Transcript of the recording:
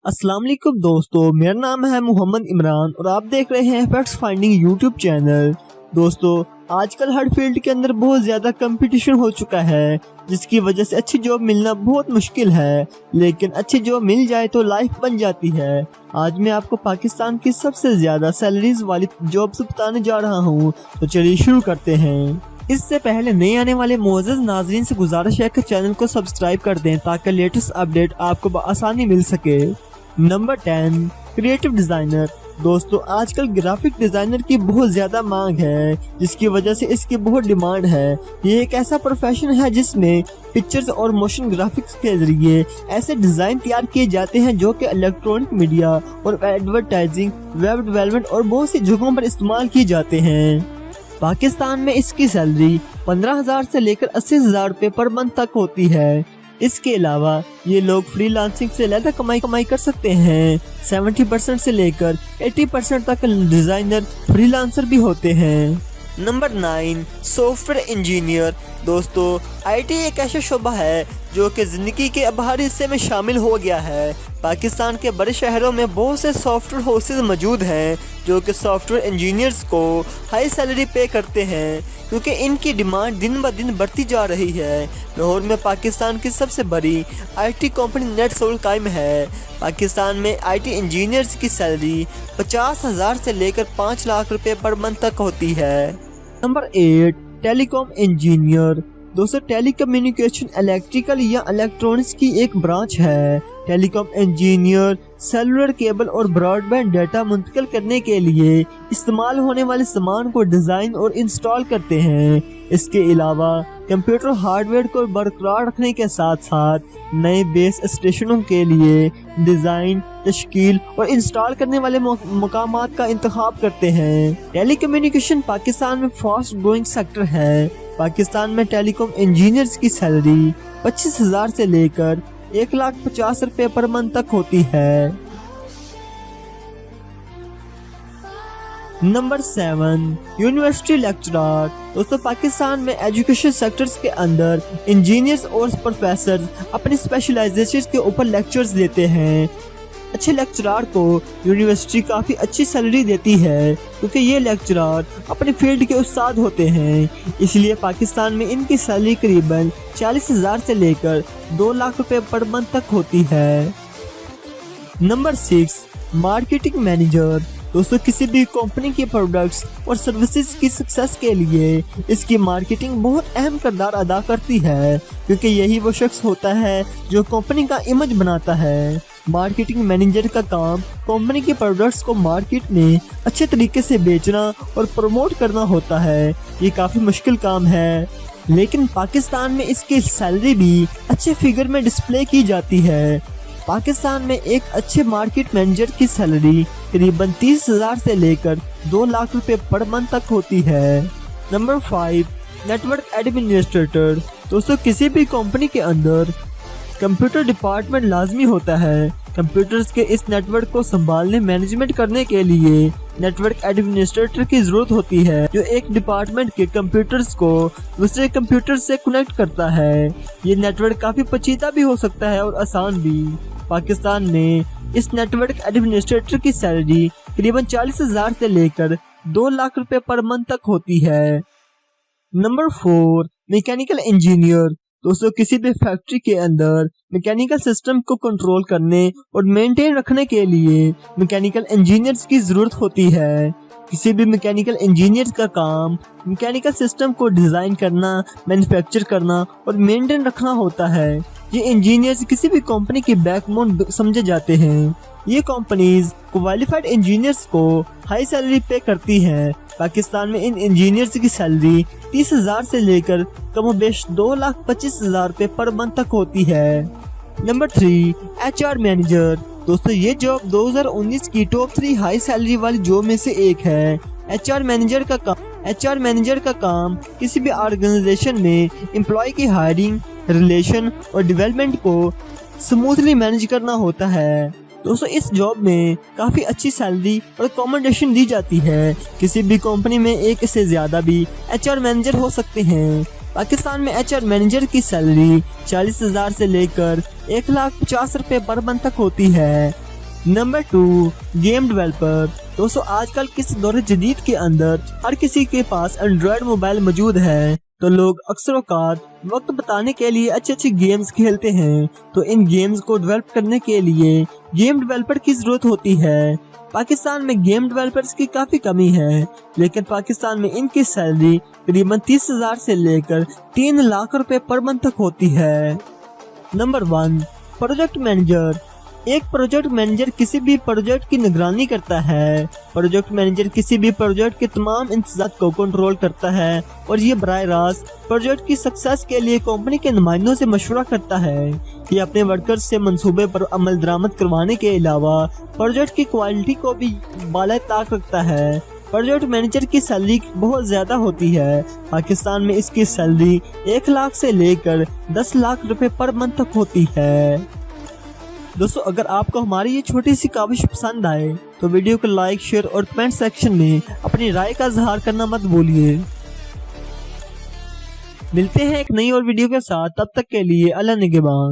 अस्सलाम वालेकुम दोस्तों, मेरा नाम है मोहम्मद इमरान और आप देख रहे हैं फैक्ट्स फाइंडिंग यूट्यूब चैनल। दोस्तों, आजकल हर फील्ड के अंदर बहुत ज़्यादा कंपटीशन हो चुका है, जिसकी वजह से अच्छी जॉब मिलना बहुत मुश्किल है। लेकिन अच्छी जॉब मिल जाए तो लाइफ बन जाती है। आज मैं आपको पाकिस्तान की सबसे ज़्यादा सैलरीज वाली जॉब्स बताने जा रहा हूँ, तो चलिए शुरू करते हैं। इससे पहले नए आने वाले मोअज़्ज़ज़ नाज़रीन से गुजारिश है कि चैनल को सब्सक्राइब कर दें ताकि लेटेस्ट अपडेट आपको बआसानी मिल सके। Number 10, creative designer. दोस्तों, आजकल ग्राफिक डिज़ाइनर की बहुत ज़्यादा मांग है, जिसकी वजह से इसकी बहुत डिमांड है। ये एक ऐसा प्रोफेशन है जिसमें पिक्चर्स और मोशन ग्राफिक्स के जरिए ऐसे डिज़ाइन तैयार किए जाते हैं जो कि इलेक्ट्रॉनिक मीडिया और एडवर्टाइजिंग, वेब डेवलपमेंट और बहुत सी जगहों पर इस्तेमाल किए जाते हैं। पाकिस्तान में इसकी सैलरी 15,000 से लेकर 80,000 रुपये पर मंथ तक होती है। इसके अलावा ये लोग फ्रीलांसिंग से ज़्यादा कमाई कर सकते हैं। 70% से लेकर 80% तक डिज़ाइनर फ्रीलांसर भी होते हैं। Number 9, software engineer. दोस्तों, आईटी एक ऐसा शोबा है जो कि ज़िंदगी के अब हर हिस्से में शामिल हो गया है। पाकिस्तान के बड़े शहरों में बहुत से सॉफ्टवेयर हाउसेज मौजूद हैं जो कि सॉफ्टवेयर इंजीनियर्स को हाई सैलरी पे करते हैं, क्योंकि इनकी डिमांड दिन ब दिन बढ़ती जा रही है। लाहौर में पाकिस्तान की सबसे बड़ी आईटी कंपनी नेटसोल कायम है। पाकिस्तान में आईटी इंजीनियर्स की सैलरी 50,000 से लेकर 5 लाख रुपए पर मंथ तक होती है। Number 8, telecom engineer. दोस्तों, टेलीकम्युनिकेशन इलेक्ट्रिकल या इलेक्ट्रॉनिक्स की एक ब्रांच है। टेलीकॉम इंजीनियर सेलुलर केबल और ब्रॉडबैंड डाटा मुंतकिल करने के लिए इस्तेमाल होने वाले सामान को डिज़ाइन और इंस्टॉल करते हैं। इसके अलावा कंप्यूटर हार्डवेयर को बरकरार रखने के साथ साथ नए बेस स्टेशनों के लिए डिज़ाइन, तश्कील और इंस्टॉल करने वाले मकामात का इंतखाब करते हैं। टेलीकम्युनिकेशन पाकिस्तान में फास्ट ग्रोइंग सेक्टर है। पाकिस्तान में टेलीकॉम इंजीनियर्स की सैलरी 25,000 से लेकर 1,50,000 रुपये पर मंथ तक होती है। Number 7, university lecturer. दोस्तों, पाकिस्तान में एजुकेशन सेक्टर्स के अंदर इंजीनियर्स और प्रोफेसर अपनी स्पेशलाइजेशन के ऊपर लेक्चर्स देते हैं। अच्छे लेक्चरर को यूनिवर्सिटी काफ़ी अच्छी सैलरी देती है, क्योंकि ये लेक्चरर अपने फील्ड के उस्ताद होते हैं। इसलिए पाकिस्तान में इनकी सैलरी करीबन 40,000 से लेकर 2 लाख रुपए पर मंथ तक होती है। Number 6, marketing manager. दोस्तों, किसी भी कंपनी के प्रोडक्ट्स और सर्विसेज की सक्सेस के लिए इसकी मार्केटिंग बहुत अहम किरदार अदा करती है, क्योंकि यही वो शख्स होता है जो कंपनी का इमेज बनाता है। मार्केटिंग मैनेजर का काम कंपनी के प्रोडक्ट्स को मार्केट में अच्छे तरीके से बेचना और प्रमोट करना होता है। ये काफ़ी मुश्किल काम है, लेकिन पाकिस्तान में इसकी सैलरी भी अच्छे फिगर में डिस्प्ले की जाती है। पाकिस्तान में एक अच्छे मार्केट मैनेजर की सैलरी करीबन 30,000 से लेकर 2 लाख रुपए पर मंथ तक होती है। Number 5, network administrator. दोस्तों, किसी भी कंपनी के अंदर कंप्यूटर डिपार्टमेंट लाजमी होता है। कंप्यूटर्स के इस नेटवर्क को संभालने, मैनेजमेंट करने के लिए नेटवर्क एडमिनिस्ट्रेटर की ज़रूरत होती है, जो एक डिपार्टमेंट के कंप्यूटर्स को दूसरे कंप्यूटर से कनेक्ट करता है। ये नेटवर्क काफ़ी पेचीदा भी हो सकता है और आसान भी। पाकिस्तान में इस नेटवर्क एडमिनिस्ट्रेटर की सैलरी करीबन 40,000 से लेकर 2 लाख रुपए पर मंथ तक होती है। Number 4, mechanical engineer. दोस्तों, किसी भी फैक्ट्री के अंदर मैकेनिकल सिस्टम को कंट्रोल करने और मेंटेन रखने के लिए मैकेनिकल इंजीनियर्स की ज़रूरत होती है। किसी भी मैकेनिकल इंजीनियर्स का काम मैकेनिकल सिस्टम को डिज़ाइन करना, मैन्युफैक्चर करना और मेंटेन रखना होता है। ये इंजीनियर्स किसी भी कंपनी की बैकबोन समझे जाते हैं। ये कंपनीज क्वालिफाइड इंजीनियर्स को हाई सैलरी पे करती हैं। पाकिस्तान में इन इंजीनियर्स की सैलरी 30,000 से लेकर कमोबेश 2,25,000 रुपये पर मंथ तक होती है। Number 3, HR manager. दोस्तों, ये जॉब 2019 की टॉप 3 हाई सैलरी वाली जॉब में से एक है। HR मैनेजर का काम किसी भी ऑर्गेनाइजेशन में एम्प्लॉय की हायरिंग, रिलेशन और डेवलपमेंट को स्मूथली मैनेज करना होता है। दोस्तों, इस जॉब में काफ़ी अच्छी सैलरी और अकोमोडेशन दी जाती है। किसी भी कंपनी में एक से ज़्यादा भी HR मैनेजर हो सकते हैं। पाकिस्तान में HR मैनेजर की सैलरी 40,000 से लेकर 1,50,000 रुपये पर मंथ तक होती है। Number 2, game developer. दोस्तों आजकल किस दौर जदीद के अंदर हर किसी के पास एंड्रॉयड मोबाइल मौजूद है, तो लोग अक्सर औकात वक्त बताने के लिए अच्छे गेम्स खेलते हैं। तो इन गेम्स को डेवलप करने के लिए गेम डेवलपर की जरूरत होती है। पाकिस्तान में गेम डेवलपर्स की काफी कमी है, लेकिन पाकिस्तान में इनकी सैलरी करीबन 30,000 से लेकर 3 लाख रुपए पर मंथ तक होती है। Number 1, project manager. एक प्रोजेक्ट मैनेजर किसी भी प्रोजेक्ट की निगरानी करता है। प्रोजेक्ट मैनेजर किसी भी प्रोजेक्ट के तमाम इंतजामात को कंट्रोल करता है और ये बराह रास्त प्रोजेक्ट की सक्सेस के लिए कंपनी के नुमाइंदों से मशवरा करता है। ये अपने वर्कर्स से मंसूबे पर अमल दरामद करवाने के अलावा प्रोजेक्ट की क्वालिटी को भी बाला ताक रखता है। प्रोजेक्ट मैनेजर की सैलरी बहुत ज्यादा होती है। पाकिस्तान में इसकी सैलरी 1 लाख से लेकर 10 लाख रुपए पर मंथ तक होती है। दोस्तों अगर आपको हमारी ये छोटी सी काविश पसंद आए तो वीडियो को लाइक, शेयर और कमेंट सेक्शन में अपनी राय का इजहार करना मत भूलिए। मिलते हैं एक नई और वीडियो के साथ, तब तक के लिए अल्लाह निगहबान।